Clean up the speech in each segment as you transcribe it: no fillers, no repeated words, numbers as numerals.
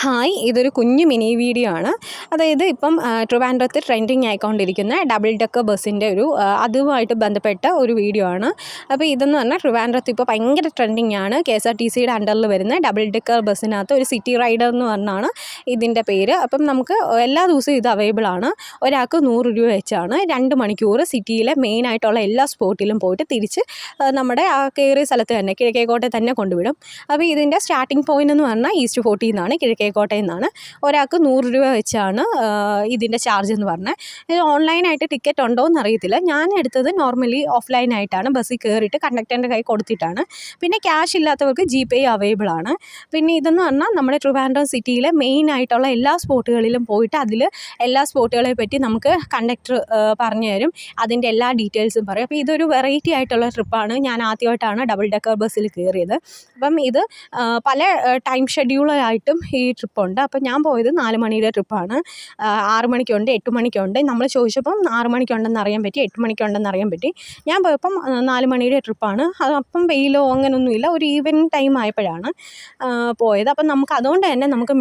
Hi, ഇതൊരു കുഞ്ഞു mini video ആണ്. അതായത് ഇപ്പം ട്രിവാൻഡ്രത്ത് ട്രെൻഡിങ് ആയിക്കൊണ്ടിരിക്കുന്ന ഡബിൾ ഡെക്കർ ബസ്സിൻ്റെ അതുമായിട്ട് ബന്ധപ്പെട്ട ഒരു വീഡിയോ ആണ്. അപ്പോൾ ഇതെന്ന് പറഞ്ഞാൽ ട്രിവാൻഡ്രത്ത് ഇപ്പോൾ ഭയങ്കര ട്രെൻഡിങ് ആണ്. KSRTCയുടെ അണ്ടറിൽ വരുന്ന ഡബിൾ ഡെക്കർ ബസ്സിനകത്ത് ഒരു സിറ്റി റൈഡർ എന്ന് പറഞ്ഞാണ് ഇതിൻ്റെ പേര്. അപ്പം നമുക്ക് എല്ലാ ദിവസവും ഇത് അവൈലബിൾ ആണ്. ഒരാൾക്ക് 100 രൂപ വെച്ചാണ്. 2 മണിക്കൂർ സിറ്റിയിലെ മെയിനായിട്ടുള്ള എല്ലാ സ്പോട്ടിലും പോയിട്ട് തിരിച്ച് നമ്മുടെ ആ കയറിയ സ്ഥലത്ത് തന്നെ കിഴക്കേക്കോട്ടയിൽ തന്നെ കൊണ്ടുവിടും. അപ്പോൾ ഇതിൻ്റെ സ്റ്റാർട്ടിംഗ് പോയിൻ്റ് എന്ന് പറഞ്ഞാൽ ഈസ്റ്റ് 40 എന്നാണ്, കിഴക്കേക്കോട്ടയിൽ നിന്നാണ്. ഒരാൾക്ക് 100 രൂപ വെച്ചാണ് ഇതിൻ്റെ ചാർജ് എന്ന് പറഞ്ഞത്. ഇത് ഓൺലൈനായിട്ട് ടിക്കറ്റ് ഉണ്ടോ എന്ന് അറിയത്തില്ല. ഞാൻ എടുത്തത് നോർമലി ഓഫ്ലൈനായിട്ടാണ്. ബസ്സിൽ കയറിയിട്ട് കണ്ടക്ടറിൻ്റെ കൈ കൊടുത്തിട്ടാണ്. പിന്നെ ക്യാഷ് ഇല്ലാത്തവർക്ക് GPay അവൈലബിൾ ആണ്. പിന്നെ ഇതെന്ന് പറഞ്ഞാൽ നമ്മുടെ ട്രിവാൻഡ്രം സിറ്റിയിലെ മെയിനായിട്ടുള്ള എല്ലാ സ്പോട്ടുകളിലും പോയിട്ട് അതിൽ എല്ലാ സ്പോട്ടുകളെ പറ്റി നമുക്ക് കണ്ടക്ടർ പറഞ്ഞു തരും. അതിൻ്റെ എല്ലാ ഡീറ്റെയിൽസും പറയും. അപ്പോൾ ഇതൊരു വെറൈറ്റി ആയിട്ടുള്ള ട്രിപ്പാണ്. ഞാൻ ആദ്യമായിട്ടാണ് ഡബിൾ ഡെക്കർ ബസ്സിൽ കയറിയത്. അപ്പം ഇത് പല ടൈം ഷെഡ്യൂളായിട്ടും ഈ ട്രിപ്പുണ്ട്. അപ്പം ഞാൻ പോയത് 4 മണിയുടെ ട്രിപ്പാണ്. 6 മണിക്കുണ്ട്, 8 മണിക്കുണ്ട്. നമ്മൾ ചോദിച്ചപ്പം 6 മണിക്കുണ്ടെന്ന് അറിയാൻ പറ്റി, 8 മണിക്കുണ്ടെന്ന് അറിയാൻ പറ്റി. ഞാൻ പോയപ്പം 4 മണിയുടെ ട്രിപ്പാണ്. അപ്പം വെയിലോ അങ്ങനെയൊന്നുമില്ല, ഒരു ഈവനിങ് ടൈം ആയപ്പോഴാണ് പോയത്. അപ്പം നമുക്ക് അതുകൊണ്ട് തന്നെ നമുക്ക്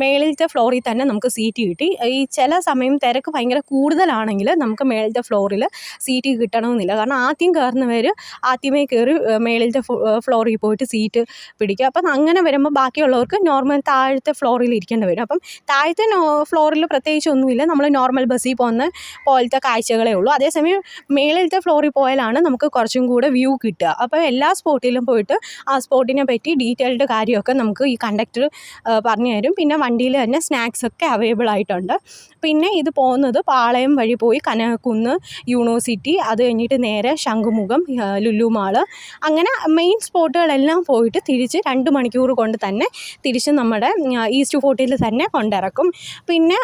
മേളിലത്തെ ഫ്ലോറിൽ തന്നെ നമുക്ക് സീറ്റ് കിട്ടി. ഈ ചില സമയം തിരക്ക് ഭയങ്കര കൂടുതലാണെങ്കിൽ നമുക്ക് മേളിലത്തെ ഫ്ലോറിൽ സീറ്റ് കിട്ടണമെന്നില്ല. കാരണം ആദ്യം കയറുന്നവർ ആദ്യമേ കയറി മേളിലത്തെ ഫ്ലോറിൽ പോയിട്ട് സീറ്റ് പിടിക്കുക. അപ്പം അങ്ങനെ വരുമ്പോൾ ബാക്കിയുള്ളവർക്ക് നോർമൽ താഴത്തെ ഫ്ലോറിൽ ഇരിക്കേണ്ടി വരും. അപ്പം താഴത്തെ ഫ്ലോറിൽ പ്രത്യേകിച്ച് ഒന്നുമില്ല, നമ്മൾ നോർമൽ ബസ്സിൽ പോകുന്ന പോലത്തെ കാഴ്ചകളേ ഉള്ളൂ. അതേസമയം മേളിലത്തെ ഫ്ലോറിൽ പോയാലാണ് നമുക്ക് കുറച്ചും കൂടെ വ്യൂ കിട്ടുക. അപ്പോൾ എല്ലാ സ്പോട്ടിലും പോയിട്ട് ആ സ്പോട്ടിനെ പറ്റി ഡീറ്റെയിൽഡ് കാര്യമൊക്കെ നമുക്ക് ഈ കണ്ടക്ടർ പറഞ്ഞു തരും. പിന്നെ വണ്ടിയിൽ തന്നെ സ്നാക്സൊക്കെ അവൈലബിൾ ആയിട്ടുണ്ട്. പിന്നെ ഇത് പോകുന്നത് പാളയം വഴി പോയി കനകക്കുന്ന് യൂണിവേഴ്സിറ്റി, അത് കഴിഞ്ഞിട്ട് നേരെ ശംഖുമുഖം, ലുലു മാള്, അങ്ങനെ മെയിൻ സ്പോട്ടുകളെല്ലാം പോയിട്ട് തിരിച്ച് 2 മണിക്കൂർ കൊണ്ട് തന്നെ തിരിച്ച് നമ്മുടെ ഈസ്റ്റ് 40 തന്നെ കൊണ്ടിറക്കും. പിന്നെ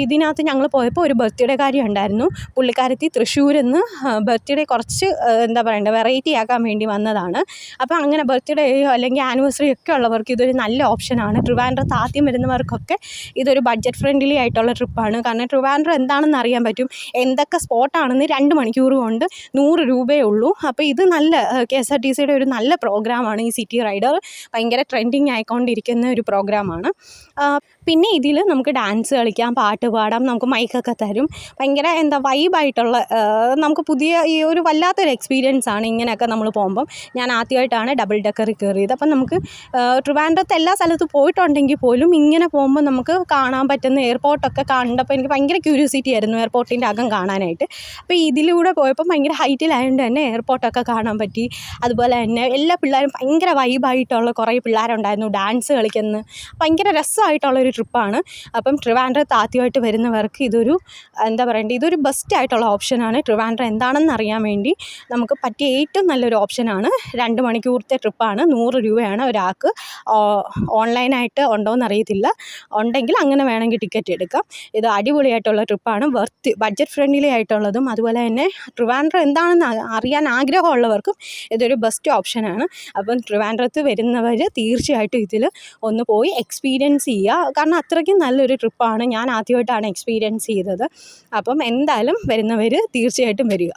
ഇതിനകത്ത് ഞങ്ങൾ പോയപ്പോൾ ഒരു ബർത്ത്ഡേ കാര്യം ഉണ്ടായിരുന്നു. പുള്ളിക്കാരത്തി തൃശ്ശൂരിൽ നിന്ന് ബർത്ത്ഡേ കുറച്ച് എന്താ പറയണ്ടേ വെറൈറ്റി ആക്കാൻ വേണ്ടി വന്നതാണ്. അപ്പോൾ അങ്ങനെ ബർത്ത്ഡേ അല്ലെങ്കിൽ ആനിവേഴ്സറി ഒക്കെ ഉള്ളവർക്ക് ഇതൊരു നല്ല ഓപ്ഷനാണ്. ട്രിവാൻഡ്രത്ത് ആദ്യം വരുന്നവർക്കൊക്കെ ഇതൊരു ബഡ്ജറ്റ് ഫ്രണ്ട്ലി ആയിട്ടുള്ള ട്രിപ്പാണ്. കാരണം ട്രിവാൻഡ്രം എന്താണെന്ന് അറിയാൻ പറ്റും, എന്തൊക്കെ സ്പോട്ടാണെന്ന് 2 മണിക്കൂർ കൊണ്ട് 100 രൂപയേ ഉള്ളൂ. അപ്പോൾ ഇത് നല്ല KSRTCയുടെ ഒരു നല്ല പ്രോഗ്രാമാണ്. ഈ സിറ്റി റൈഡർ ഭയങ്കര ട്രെൻഡിങ് ആയിക്കൊണ്ടിരിക്കുന്ന ഒരു പ്രോഗ്രാമാണ്. പിന്നെ ഇതിൽ നമുക്ക് ഡാൻസ് കളിക്കാം, പാട്ട് പാടാം, നമുക്ക് മൈക്കൊക്കെ തരും. ഭയങ്കര എന്താ വൈബായിട്ടുള്ള നമുക്ക് പുതിയ ഈ ഒരു വല്ലാത്തൊരു എക്സ്പീരിയൻസ് ആണ് ഇങ്ങനെയൊക്കെ നമ്മൾ പോകുമ്പം. ഞാൻ ആദ്യമായിട്ടാണ് ഡബിൾ ഡെക്കറിൽ കയറിയത്. അപ്പം നമുക്ക് ട്രിവാൻഡ്രത്ത് എല്ലാ സ്ഥലത്തും പോയിട്ടുണ്ടെങ്കിൽ പോലും ഇങ്ങനെ പോകുമ്പോൾ നമുക്ക് കാണാൻ പറ്റുന്ന എയർപോർട്ടൊക്കെ കണ്ടപ്പോൾ എനിക്ക് ഭയങ്കര ക്യൂരിയോസിറ്റി ആയിരുന്നു എയർപോർട്ടിൻ്റെ അകം കാണാനായിട്ട്. അപ്പോൾ ഇതിലൂടെ പോയപ്പോൾ ഭയങ്കര ഹൈറ്റിലായതുകൊണ്ട് തന്നെ എയർപോർട്ടൊക്കെ കാണാൻ പറ്റി. അതുപോലെ തന്നെ എല്ലാ പിള്ളേരും ഭയങ്കര വൈബായിട്ടുള്ള കുറേ പിള്ളേരുണ്ടായിരുന്നു, ഡാൻസ് കളിക്കുന്നത്. ഭയങ്കര രസമായിട്ടുള്ളൊരു ട്രിപ്പാണ്. അപ്പം ട്രിവാൻഡ്രത്ത് ആദ്യമായിട്ട് വരുന്നവർക്ക് ഇതൊരു എന്താ പറയണ്ടേ, ഇതൊരു ബെസ്റ്റ് ആയിട്ടുള്ള ഓപ്ഷനാണ്. ട്രിവാൻഡ്രം എന്താണെന്ന് അറിയാൻ വേണ്ടി നമുക്ക് പറ്റിയ ഏറ്റവും നല്ലൊരു ഓപ്ഷനാണ്. 2 മണിക്കൂറത്തെ ട്രിപ്പാണ്. 100 രൂപയാണ് ഒരാൾക്ക്. ഓൺലൈനായിട്ട് ഉണ്ടോയെന്ന് അറിയത്തില്ല, ഉണ്ടെങ്കിൽ അങ്ങനെ വേണമെങ്കിൽ ടിക്കറ്റ് എടുക്കാം. ഇത് അടിപൊളിയായിട്ടുള്ള ട്രിപ്പാണ്. ബഡ്ജറ്റ് ഫ്രണ്ട്ലി ആയിട്ടുള്ളതും അതുപോലെ തന്നെ ട്രിവാൻഡ്രം എന്താണെന്ന് അറിയാൻ ആഗ്രഹമുള്ളവർക്കും ഇതൊരു ബെസ്റ്റ് ഓപ്ഷനാണ്. അപ്പം ട്രിവാൻഡ്രത്ത് വരുന്നവർ തീർച്ചയായിട്ടും ഇതിൽ ഒന്ന് പോയി എക്സ്പീരിയൻസ് ചെയ്യുക. കാരണം അത്രയ്ക്കും നല്ലൊരു ട്രിപ്പാണ്. ഞാൻ ആദ്യമായിട്ടാണ് എക്സ്പീരിയൻസ് ചെയ്തത്. അപ്പം എന്തായാലും വരുന്നവർ തീർച്ചയായിട്ടും വരിക.